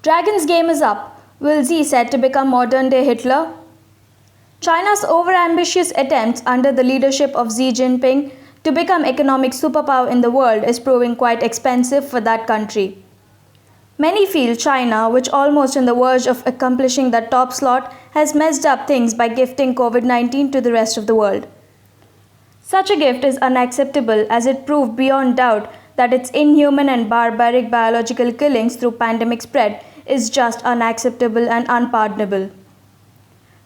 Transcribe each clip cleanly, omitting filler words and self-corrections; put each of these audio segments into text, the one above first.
Dragon's game is up. Will Xi set to become modern-day Hitler? China's overambitious attempts under the leadership of Xi Jinping to become economic superpower in the world is proving quite expensive for that country. Many feel China, which almost on the verge of accomplishing that top slot, has messed up things by gifting COVID-19 to the rest of the world. Such a gift is unacceptable as it proved beyond doubt that its inhuman and barbaric biological killings through pandemic spread is just unacceptable and unpardonable.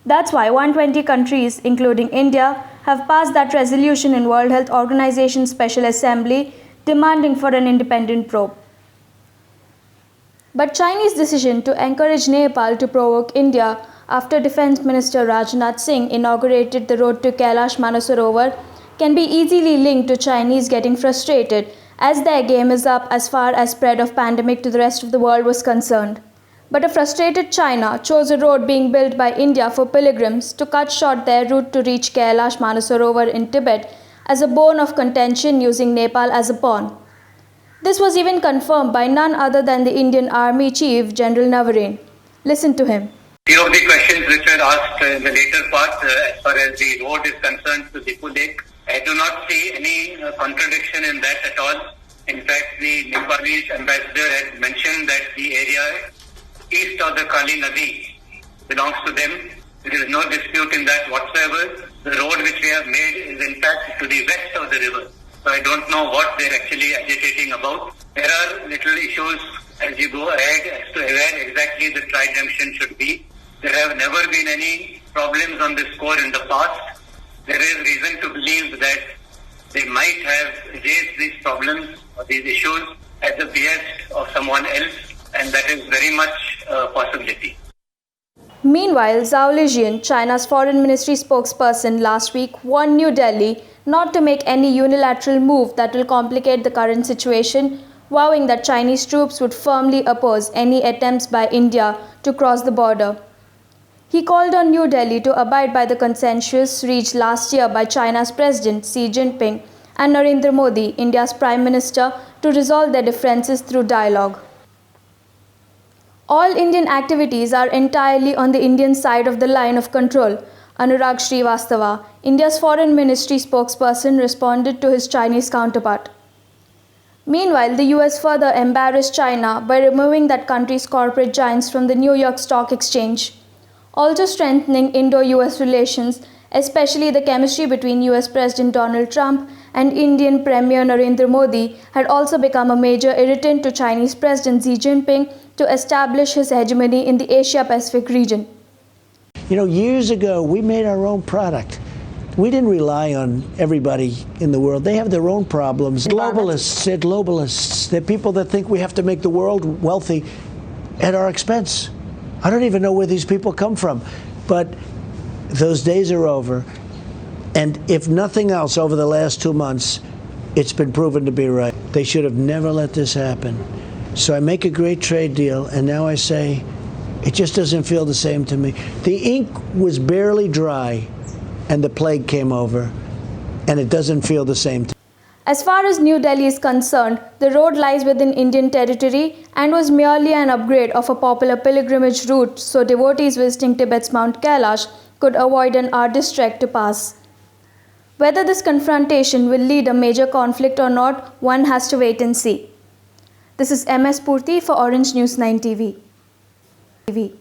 That's why 120 countries, including India, have passed that resolution in World Health Organization Special Assembly demanding for an independent probe. But Chinese decision to encourage Nepal to provoke India after Defense Minister Rajnath Singh inaugurated the road to Kailash Manasarovar can be easily linked to Chinese getting frustrated as their game is up as far as spread of pandemic to the rest of the world was concerned. But a frustrated China chose a road being built by India for pilgrims to cut short their route to reach Kailash Manasarovar in Tibet as a bone of contention using Nepal as a pawn. This was even confirmed by none other than the Indian Army Chief General Navarin. Listen to him. Few of the questions which were asked in the later part as far as the road is concerned to Dipu Lake, I do not see any contradiction in that at all. In fact, the Nepalese ambassador had mentioned that the area east of the Kali Nadi belongs to them. There is no dispute in that whatsoever. The road which we have made is in fact to the west of the river. So I don't know what they're actually agitating about. There are little issues as you go ahead as to where exactly the tri-junction should be. There have never been any problems on this score in the past. There is reason to believe that they might have raised these problems or these issues at the behest of someone else, and that is very much a possibility. Meanwhile, Zhao Lijian, China's foreign ministry spokesperson, last week warned New Delhi not to make any unilateral move that will complicate the current situation, vowing that Chinese troops would firmly oppose any attempts by India to cross the border. He called on New Delhi to abide by the consensus reached last year by China's President Xi Jinping and Narendra Modi, India's Prime Minister, to resolve their differences through dialogue. All Indian activities are entirely on the Indian side of the line of control, Anurag Srivastava, India's foreign ministry spokesperson, responded to his Chinese counterpart. Meanwhile, the US further embarrassed China by removing that country's corporate giants from the New York Stock Exchange. Also strengthening Indo-US relations, especially the chemistry between US President Donald Trump and Indian Premier Narendra Modi, had also become a major irritant to Chinese President Xi Jinping to establish his hegemony in the Asia-Pacific region. You know, years ago, we made our own product. We didn't rely on everybody in the world. They have their own problems. Globalists, they're globalists. They're people that think we have to make the world wealthy at our expense. I don't even know where these people come from. But those days are over. And if nothing else, over the last 2 months, it's been proven to be right. They should have never let this happen. So I make a great trade deal, and now I say, it just doesn't feel the same to me. The ink was barely dry, and the plague came over, and it doesn't feel the same to me. As far as New Delhi is concerned, the road lies within Indian territory and was merely an upgrade of a popular pilgrimage route so devotees visiting Tibet's Mount Kailash could avoid an arduous trek to pass. Whether this confrontation will lead a major conflict or not, one has to wait and see. This is MS Purti for Orange News 9 TV.